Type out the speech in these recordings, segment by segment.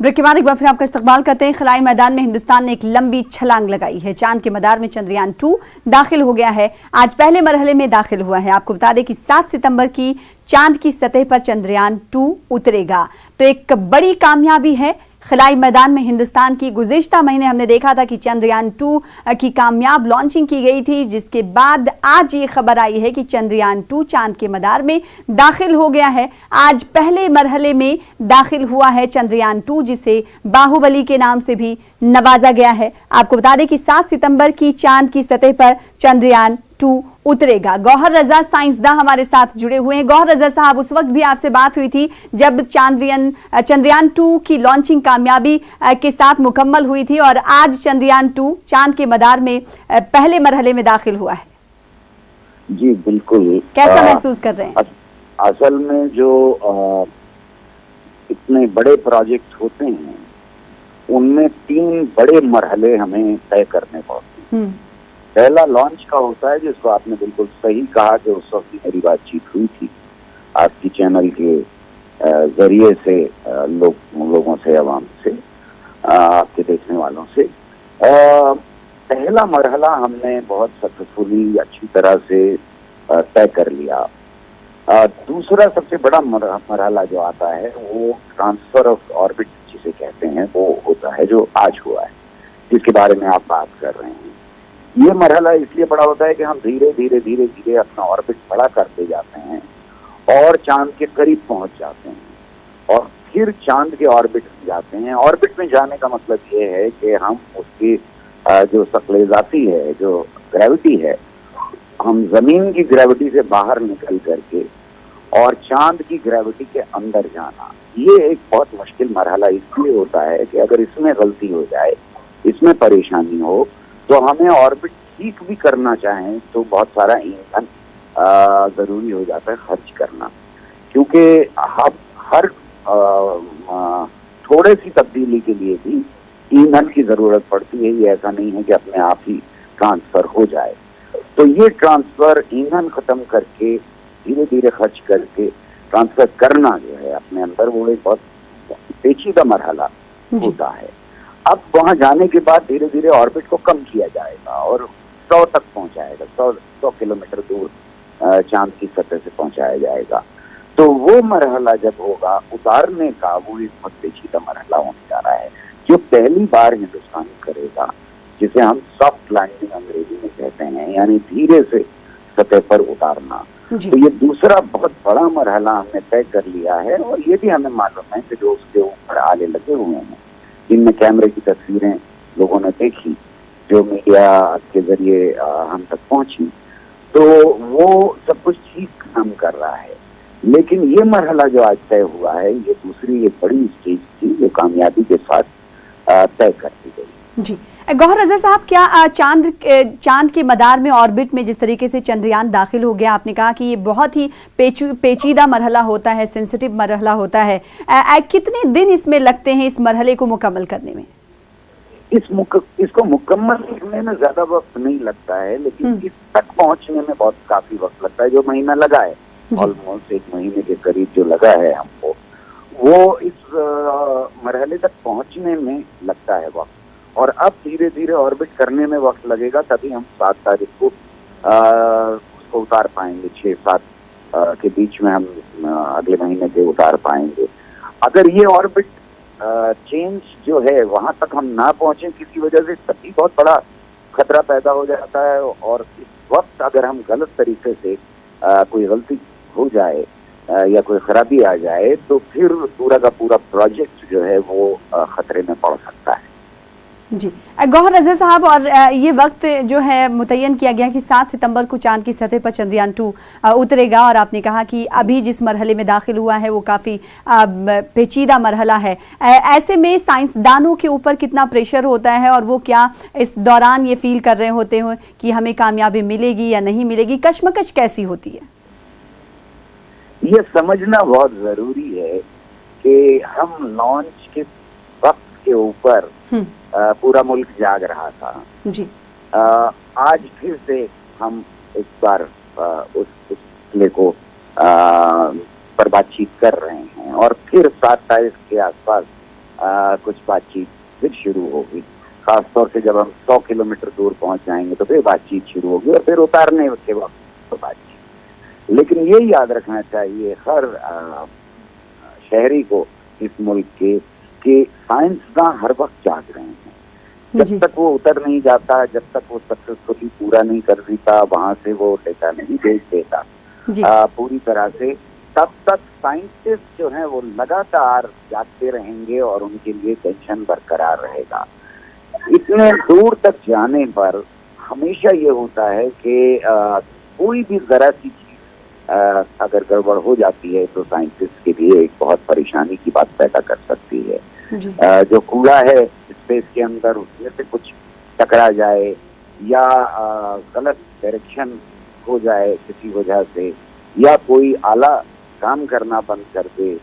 Break के बाद एक बार फिर आपका इस्तकबाल करते हैं। खलाई मैदान में हिंदुस्तान ने एक लंबी छलांग लगाई है। चांद के मदार में चंद्रयान 2 दाखिल हो गया है। आज पहले मरहले में दाखिल हुआ है। आपको बता दें कि 7 सितंबर की चांद की सतह पर चंद्रयान 2 उतरेगा, तो एक बड़ी कामयाबी है खलाई मैदान में हिंदुस्तान की। गुज़िश्ता महीने हमने देखा था कि चंद्रयान 2 की कामयाब लॉन्चिंग की गई थी, जिसके बाद आज ये खबर आई है कि चंद्रयान 2 चांद के मदार में दाखिल हो गया है। आज पहले मरहले में दाखिल हुआ है चंद्रयान 2, जिसे बाहुबली के नाम से भी नवाजा गया है। आपको बता दें कि 7 सितंबर की चांद की सतह पर चंद्रयान 2 उतरेगा। गौहर रजा साइंसदान हमारे साथ जुड़े हुए हैं। गौहर रजा साहब, उस वक्त भी आपसे बात हुई थी जब चंद्रयान 2 की लॉन्चिंग कामयाबी के साथ मुकम्मल हुई थी, और आज चंद्रयान 2 चांद के मदार में पहले मरहले में दाखिल हुआ है। जी बिल्कुल। कैसा महसूस कर रहे हैं? असल में जो इतने बड़े प्रोजेक्ट होते हैं उनमें 3 बड़े मरहले हमें तय करने पड़ते हैं। पहला लॉन्च का होता है, जिसको आपने बिल्कुल सही कहा कि उस वक्त मेरी बातचीत हुई थी आपकी चैनल के जरिए से लोगों से, आवाम से, आपके देखने वालों से। पहला मरहला हमने बहुत सक्सेसफुली अच्छी तरह से तय कर लिया। दूसरा सबसे बड़ा मरहला जो आता है वो ट्रांसफर ऑफ ऑर्बिट जिसे कहते हैं, वो होता है जो आज हुआ है, जिसके बारे में आप बात कर रहे हैं। ये मरहला इसलिए बड़ा होता है कि हम धीरे धीरे अपना ऑर्बिट बड़ा करते जाते हैं और चांद के करीब पहुंच जाते हैं और फिर चांद के ऑर्बिट में जाते हैं। ऑर्बिट में जाने का मतलब ये है कि हम उसकी जो सकलेजाती है, जो ग्रेविटी है, हम जमीन की ग्रेविटी से बाहर निकल करके और चांद की ग्रेविटी के अंदर जाना, ये एक बहुत मुश्किल मरहला इसलिए होता है कि अगर इसमें गलती हो जाए, इसमें परेशानी हो, तो हमें ऑर्बिट ठीक भी करना चाहें तो बहुत सारा ईंधन जरूरी हो जाता है खर्च करना, क्योंकि हर थोड़े सी तब्दीली के लिए भी ईंधन की जरूरत पड़ती है। ये ऐसा नहीं है कि अपने आप ही ट्रांसफर हो जाए। तो ये ट्रांसफर ईंधन खत्म करके धीरे धीरे खर्च करके ट्रांसफर करना जो है अपने अंदर, वो एक बहुत पेचीदा मरहला होता है। अब वहां जाने के बाद धीरे धीरे ऑर्बिट को कम किया जाएगा और 100 तक पहुंचाएगा, 100 किलोमीटर दूर चांद की सतह से पहुंचाया जाएगा। तो वो मरहला जब होगा उतारने का, वो एक बहुत पेचीदा मरहला होने जा रहा है, जो पहली बार हिंदुस्तान करेगा, जिसे हम सॉफ्ट लैंडिंग अंग्रेजी में कहते हैं, यानी धीरे से सतह पर उतारना। तो ये दूसरा बहुत बड़ा मरहला हमने तय कर लिया है, और ये भी हमें मालूम है कि जो उसके ऊपर आले लगे हुए हैं, जिनमें कैमरे की तस्वीरें लोगों ने देखी, जो मीडिया के जरिए हम तक पहुंची, तो वो सब कुछ ठीक काम कर रहा है। लेकिन ये मरहला जो आज तय हुआ है, ये दूसरी एक बड़ी स्टेज थी जो कामयाबी के साथ तय कर दी गई। जी गौहर रजा साहब, क्या चांद के मदार में ऑर्बिट में जिस तरीके से चंद्रयान दाखिल हो गया, आपने कहा कि ये बहुत ही पेचीदा मरहला होता है, सेंसिटिव मरहला होता है, कितने दिन इसमें लगते हैं इस मरहले को मुकम्मल करने में? इसको मुकम्मल करने में ज्यादा वक्त नहीं लगता है, लेकिन इस तक पहुंचने में बहुत काफी वक्त लगता है। जो महीना लगा है, ऑलमोस्ट 1 महीने के करीब जो लगा है हमको, वो इस मरहले तक पहुंचने में लगता है वक्त। और अब धीरे धीरे ऑर्बिट करने में वक्त लगेगा, तभी हम 7 तारीख को उसको उतार पाएंगे। 6-7 के बीच में हम अगले महीने के उतार पाएंगे। अगर ये ऑर्बिट चेंज जो है वहां तक हम ना पहुंचे किसी वजह से, तभी बहुत बड़ा खतरा पैदा हो जाता है। और इस वक्त अगर हम गलत तरीके से कोई गलती हो जाए या कोई खराबी आ जाए, तो फिर पूरा का पूरा प्रोजेक्ट जो है वो खतरे में पड़ सकता है। जी गौहर रजा साहब, और ये वक्त जो है मुतय्यन किया गया कि 7 सितंबर को चांद की सतह पर चंद्रयान 2 उतरेगा, और आपने कहा कि अभी जिस मरहले में दाखिल हुआ है वो काफ़ी पेचीदा मरहला है। ऐसे में साइंसदानों के ऊपर कितना प्रेशर होता है, और वो क्या इस दौरान ये फील कर रहे होते हैं कि हमें कामयाबी मिलेगी या नहीं मिलेगी? कश्मकश कैसी होती है? ये समझना बहुत जरूरी है कि हम लॉन्च के वक्त के ऊपर पूरा मुल्क जाग रहा था जी। आज फिर से हम एक बार उस मसले को पर बातचीत कर रहे हैं, और फिर 7 तारीख के आसपास कुछ बातचीत फिर शुरू होगी। खासतौर से जब हम 100 किलोमीटर दूर पहुंच जाएंगे तो फिर बातचीत शुरू होगी और फिर उतारने के वक्त तो बातचीत। लेकिन ये याद रखना चाहिए हर शहरी को इस मुल्क के कि साइंसदान हर वक्त जाग रहे हैं। जब तक वो उतर नहीं जाता, जब तक वो सक्सेसफुली पूरा नहीं कर देता, वहां से वो डेटा नहीं भेज देता पूरी तरह से, तब तक साइंटिस्ट जो हैं वो लगातार जागते रहेंगे और उनके लिए टेंशन बरकरार रहेगा। इतने दूर तक जाने पर हमेशा ये होता है कि कोई भी जरा सी चीज अगर गड़बड़ हो जाती है तो साइंटिस्ट के लिए एक बहुत परेशानी की बात पैदा कर सकती है। जो कूड़ा है स्पेस के अंदर, उसमें से कुछ टकरा जाए या गलत डायरेक्शन हो जाए किसी वजह से, या कोई आला काम करना बंद कर दे,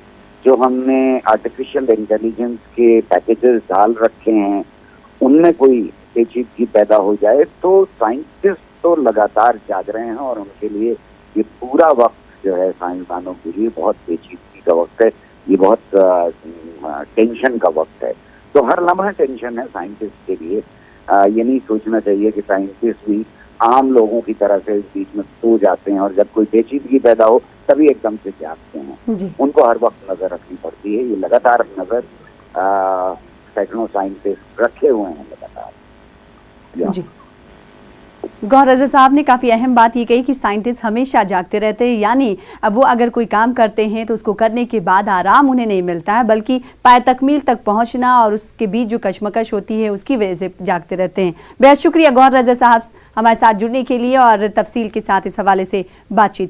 जो हमने आर्टिफिशियल इंटेलिजेंस के पैकेजेस डाल रखे हैं उनमें कोई पेचीदगी पैदा हो जाए, तो साइंटिस्ट तो लगातार जाग रहे हैं और उनके लिए ये पूरा वक्त जो है साइंसदानों के लिए बहुत पेचीदगी का वक्त है, ये बहुत टेंशन का वक्त है। तो हर लम्हा टेंशन है साइंटिस्ट के लिए। ये नहीं सोचना चाहिए कि साइंटिस्ट भी आम लोगों की तरह से इस बीच में सो जाते हैं और जब कोई पेचीदगी पैदा हो तभी एकदम से जागते हैं। उनको हर वक्त नजर रखनी पड़ती है। ये लगातार नजर सैकड़ों साइंटिस्ट रखे हुए हैं लगातार। जी, गौहर रज़ा साहब ने काफ़ी अहम बात ये कही कि साइंटिस्ट हमेशा जागते रहते हैं, यानी अब वो अगर कोई काम करते हैं तो उसको करने के बाद आराम उन्हें नहीं मिलता है, बल्कि पाए तकमील तक पहुंचना और उसके बीच जो कशमकश होती है उसकी वजह से जागते रहते हैं। बेहद शुक्रिया गौहर रज़ा साहब हमारे साथ जुड़ने के लिए और तफसील के साथ इस हवाले से बातचीत कर